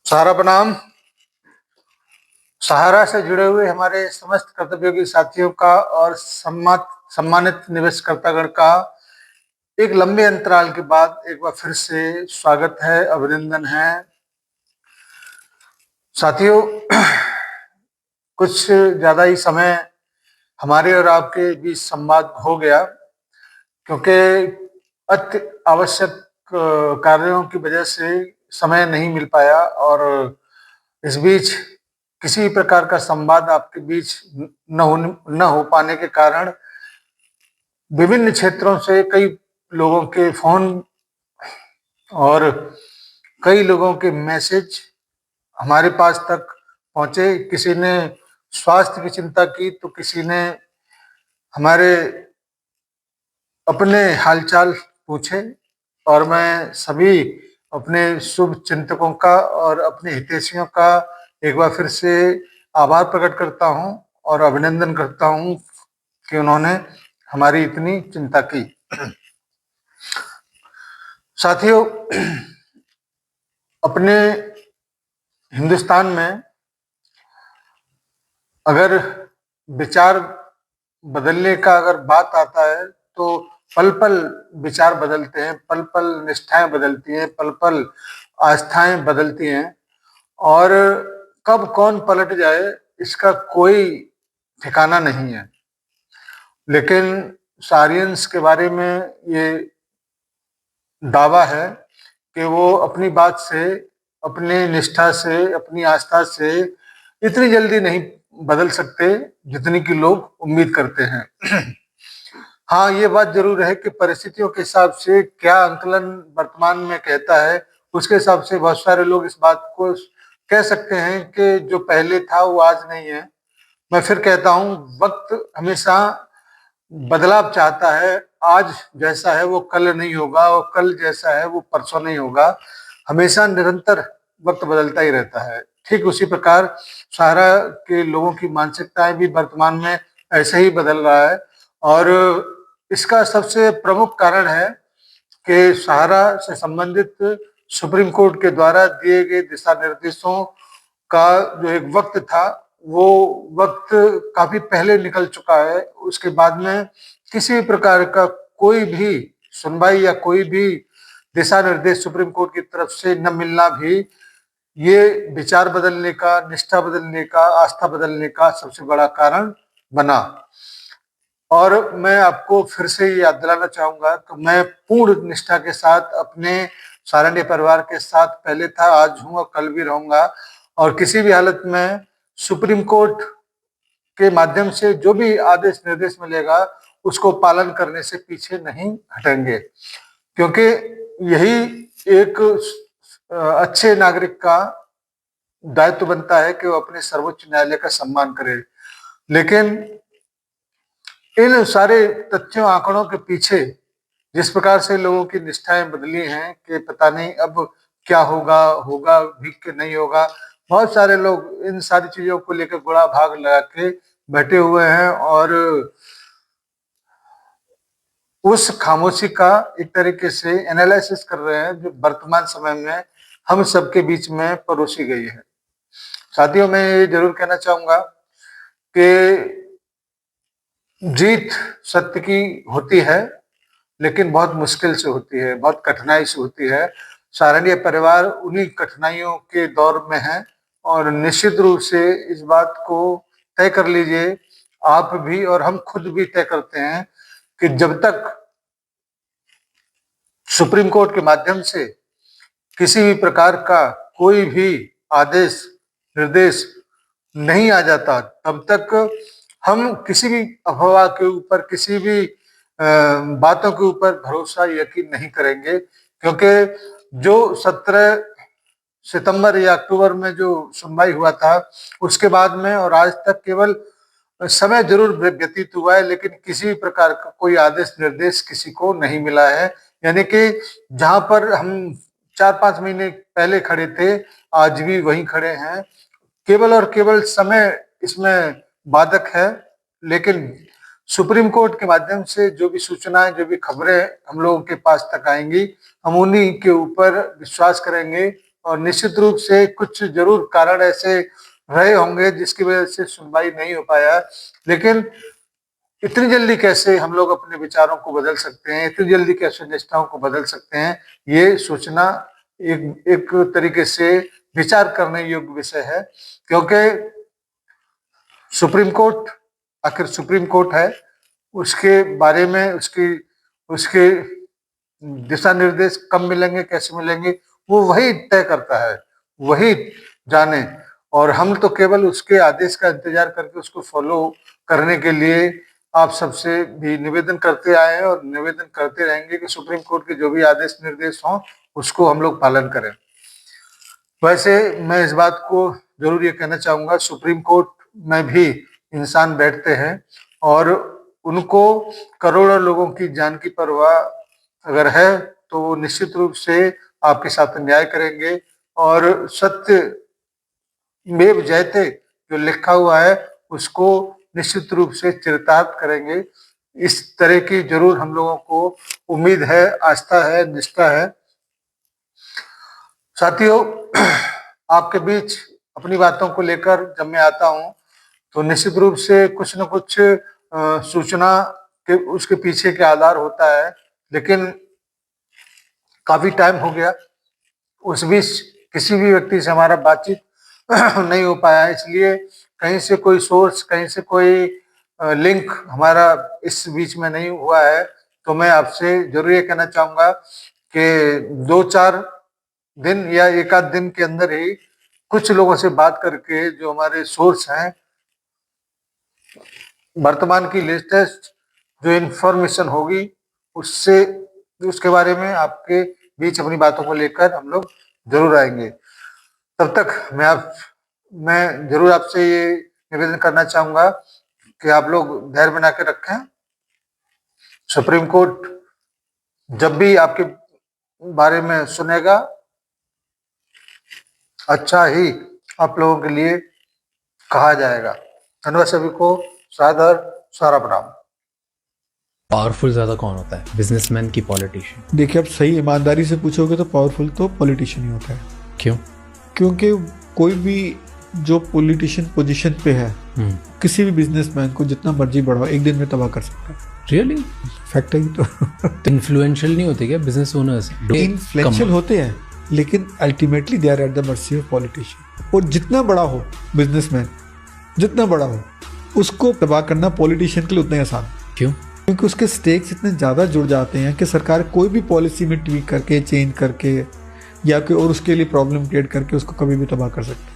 सारा प्रणाम। सहारा से जुड़े हुए हमारे समस्त कर्तव्योगी साथियों का और सम्मानित निवेशकर्तागण का एक लंबे अंतराल के बाद एक बार फिर से स्वागत है, अभिनंदन है। साथियों, कुछ ज्यादा ही समय हमारे और आपके बीच संवाद हो गया, क्योंकि अति आवश्यक कार्यों की वजह से समय नहीं मिल पाया और इस बीच किसी प्रकार का संवाद आपके बीच न हो पाने के कारण विभिन्न क्षेत्रों से कई लोगों के फोन और कई लोगों के मैसेज हमारे पास तक पहुंचे। किसी ने स्वास्थ्य की चिंता की तो किसी ने हमारे अपने हालचाल पूछे, और मैं सभी अपने शुभ चिंतकों का और अपने हितैषियों का एक बार फिर से आभार प्रकट करता हूं और अभिनंदन करता हूं कि उन्होंने हमारी इतनी चिंता की। साथियों, अपने हिंदुस्तान में अगर विचार बदलने का अगर बात आता है तो पल पल विचार बदलते हैं, पल पल निष्ठाएं बदलती हैं, पल पल आस्थाएं बदलती हैं, और कब कौन पलट जाए इसका कोई ठिकाना नहीं है। लेकिन सारियंस के बारे में ये दावा है कि वो अपनी बात से, अपनी निष्ठा से, अपनी आस्था से इतनी जल्दी नहीं बदल सकते जितनी कि लोग उम्मीद करते हैं। हाँ, ये बात जरूर है कि परिस्थितियों के हिसाब से क्या अंकलन वर्तमान में कहता है, उसके हिसाब से बहुत सारे लोग इस बात को कह सकते हैं कि जो पहले था वो आज नहीं है। मैं फिर कहता हूँ, वक्त हमेशा बदलाव चाहता है। आज जैसा है वो कल नहीं होगा, और कल जैसा है वो परसों नहीं होगा। हमेशा निरंतर वक्त बदलता ही रहता है। ठीक उसी प्रकार सहारा के लोगों की मानसिकताएं भी वर्तमान में ऐसे ही बदल रहा है, और इसका सबसे प्रमुख कारण है कि सहारा से संबंधित सुप्रीम कोर्ट के द्वारा दिए गए दिशा निर्देशों का जो एक वक्त था, वो वक्त काफी पहले निकल चुका है। उसके बाद में किसी भी प्रकार का कोई भी सुनवाई या कोई भी दिशा निर्देश सुप्रीम कोर्ट की तरफ से न मिलना भी ये विचार बदलने का, निष्ठा बदलने का, आस्था बदलने का सबसे बड़ा कारण बना। और मैं आपको फिर से याद दिलाना चाहूंगा कि मैं पूर्ण निष्ठा के साथ अपने सारण्य परिवार के साथ पहले था, आज हूं और कल भी रहूंगा, और किसी भी हालत में सुप्रीम कोर्ट के माध्यम से जो भी आदेश निर्देश मिलेगा उसको पालन करने से पीछे नहीं हटेंगे, क्योंकि यही एक अच्छे नागरिक का दायित्व बनता है कि वो अपने सर्वोच्च न्यायालय का सम्मान करे। लेकिन इन सारे तथ्यों आंकड़ों के पीछे जिस प्रकार से लोगों की निष्ठाएं बदली हैं कि पता नहीं अब क्या होगा, होगा भी कि नहीं होगा। बहुत सारे लोग इन सारी चीजों को लेकर गुड़ा भाग लगा के बैठे हुए हैं, और उस खामोशी का एक तरीके से एनालिसिस कर रहे हैं जो वर्तमान समय में हम सबके बीच में परोसी गई है। साथियों, मैं ये जरूर कहना चाहूंगा कि जीत सत्य की होती है, लेकिन बहुत मुश्किल से होती है, बहुत कठिनाई से होती है। सारण्य परिवार उन्हीं कठिनाइयों के दौर में है, और निश्चित रूप से इस बात को तय कर लीजिए, आप भी और हम खुद भी तय करते हैं कि जब तक सुप्रीम कोर्ट के माध्यम से किसी भी प्रकार का कोई भी आदेश निर्देश नहीं आ जाता, तब तक हम किसी भी अफवाह के ऊपर, किसी भी बातों के ऊपर भरोसा यकीन नहीं करेंगे। क्योंकि जो 17 सितंबर या अक्टूबर में जो सुनवाई हुआ था, उसके बाद में और आज तक केवल समय जरूर व्यतीत हुआ है, लेकिन किसी भी प्रकार का कोई आदेश निर्देश किसी को नहीं मिला है। यानी कि जहां पर हम 4-5 महीने पहले खड़े थे, आज भी वहीं खड़े हैं। केवल और केवल समय इसमें बाधक है, लेकिन सुप्रीम कोर्ट के माध्यम से जो भी सूचनाएं, जो भी खबरें हम लोगों के पास तक आएंगी, हम उन्हीं के ऊपर विश्वास करेंगे और निश्चित रूप से कुछ जरूर कारण ऐसे रहे होंगे जिसकी वजह से सुनवाई नहीं हो पाया, लेकिन इतनी जल्दी कैसे हम लोग अपने विचारों को बदल सकते हैं, इतनी जल्दी कैसे निष्ठाओं को बदल सकते हैं, ये सोचना एक तरीके से विचार करने योग्य विषय है। क्योंकि सुप्रीम कोर्ट आखिर सुप्रीम कोर्ट है, उसके बारे में उसके दिशा निर्देश कब मिलेंगे, कैसे मिलेंगे, वो वही तय करता है, वही जाने। और हम तो केवल उसके आदेश का इंतजार करके उसको फॉलो करने के लिए आप सबसे भी निवेदन करते आए हैं और निवेदन करते रहेंगे कि सुप्रीम कोर्ट के जो भी आदेश निर्देश हों उसको हम लोग पालन करें। वैसे मैं इस बात को जरूर ये कहना चाहूंगा, सुप्रीम कोर्ट में भी इंसान बैठते हैं और उनको करोड़ों लोगों की जान की परवाह अगर है तो वो निश्चित रूप से आपके साथ न्याय करेंगे और सत्य मेव जयते जो लिखा हुआ है उसको निश्चित रूप से चरितार्थ करेंगे। इस तरह की जरूर हम लोगों को उम्मीद है, आस्था है, निष्ठा है। साथियों, आपके बीच अपनी बातों को लेकर जब मैं आता हूं तो निश्चित रूप से कुछ न कुछ सूचना के उसके पीछे के आधार होता है, लेकिन काफी टाइम हो गया, उस बीच किसी भी व्यक्ति से हमारा बातचीत नहीं हो पाया, इसलिए कहीं से कोई सोर्स, कहीं से कोई लिंक हमारा इस बीच में नहीं हुआ है। तो मैं आपसे जरूर ये कहना चाहूंगा कि 2-4 दिन या 1 आध दिन के अंदर ही कुछ लोगों से बात करके जो हमारे सोर्स हैं, वर्तमान की लेटेस्ट जो इंफॉर्मेशन होगी उसके बारे में आपके बीच अपनी बातों को लेकर हम लोग जरूर आएंगे। तब तक मैं जरूर आपसे ये निवेदन करना चाहूंगा कि आप लोग धैर्य बना के रखें। सुप्रीम कोर्ट जब भी आपके बारे में सुनेगा अच्छा ही आप लोगों के लिए कहा जाएगा। धन्यवाद सभी को, सादर सारा प्रणाम। पावरफुल ज्यादा कौन होता है, बिजनेसमैन की पॉलिटिशियन? देखिए, आप सही ईमानदारी से पूछोगे तो पावरफुल तो पॉलिटिशियन ही होता है। क्यों? क्योंकि कोई भी जो पॉलिटिशियन पोजीशन पे है किसी भी बिजनेसमैन को जितना मर्जी बढ़ाओ एक दिन में तबाह कर सकता है। रियली? फैक्ट है ये तो। इन्फ्लुएंशियल नहीं होते क्या बिजनेस ओनर्स? इन्फ्लुएंशियल होते हैं, लेकिन ultimately they are at the mercy of politician. और जितना बड़ा हो बिजनेसमैन, जितना बड़ा हो, उसको तबाह करना पॉलिटिशियन के लिए उतना ही आसान। क्यों? क्योंकि उसके स्टेक्स इतने ज़्यादा जुड़ जाते हैं कि सरकार कोई भी पॉलिसी में ट्वीक करके, चेंज करके या कोई और उसके लिए प्रॉब्लम क्रिएट करके उसको कभी भी तबाह कर सकती है।